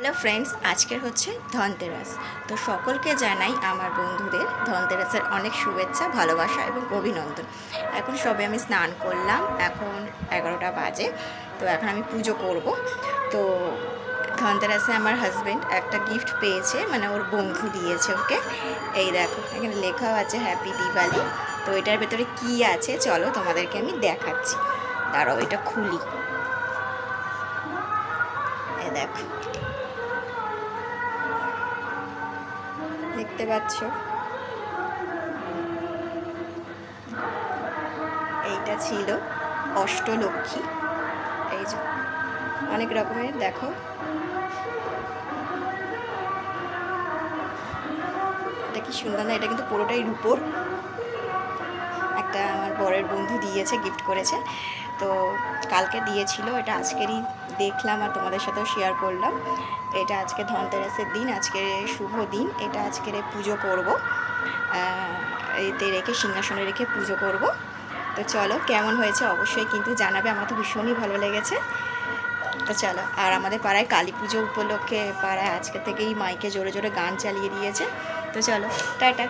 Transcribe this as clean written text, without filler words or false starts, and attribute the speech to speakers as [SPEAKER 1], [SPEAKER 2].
[SPEAKER 1] Hello friends, আজকের হচ্ছে ধনতেরাস। তো সকলকে জানাই আমার বন্ধুদের ধনতেরাসের অনেক শুভেচ্ছা, ভালোবাসা এবং অভিনন্দন। এখন সবে আমি স্নান করলাম, এখন 11টা বাজে। তো এখন আমি পুজো করব। তো ধনতেরাসে আমার হাজব্যান্ড একটা গিফট পেয়েছে, মানে ওর বন্ধু দিয়েছে ওকে। এই দেখো, এখানে লেখাও আছে হ্যাপি দিওয়ালি। তো এটার ভেতরে কি আছে চলো তোমাদেরকে আমি দেখাচ্ছি। দাঁড়াও, এটা খুলি। এই দেখো, দেখতে পাচ্ছ? এইটা ছিল অষ্টলক্ষ্মী। এই যে অনেক রকমের, দেখো এটা কি সুন্দর না? এটা কিন্তু পুরোটাই রূপোর। একটা আমার বরের বন্ধু দিয়েছে, গিফট করেছে। তো কালকে দিয়েছিল, এটা আজকেরই দেখলাম আর তোমাদের সাথেও শেয়ার করলাম। এটা আজকে ধনতেরাসের দিন, আজকের শুভ দিন। এটা আজকের পুজো করব, এতে রেখে সিংহাসনে রেখে পুজো করব। তো চলো, কেমন হয়েছে অবশ্যই কিন্তু জানাবে, আমার তো ভীষণই ভালো লেগেছে। তো চলো, আর আমাদের পাড়ায় কালী পুজো উপলক্ষে পাড়ায় আজকে থেকেই মাইকে জোরে জোরে গান চালিয়ে দিয়েছে। তো চলো, টাটা।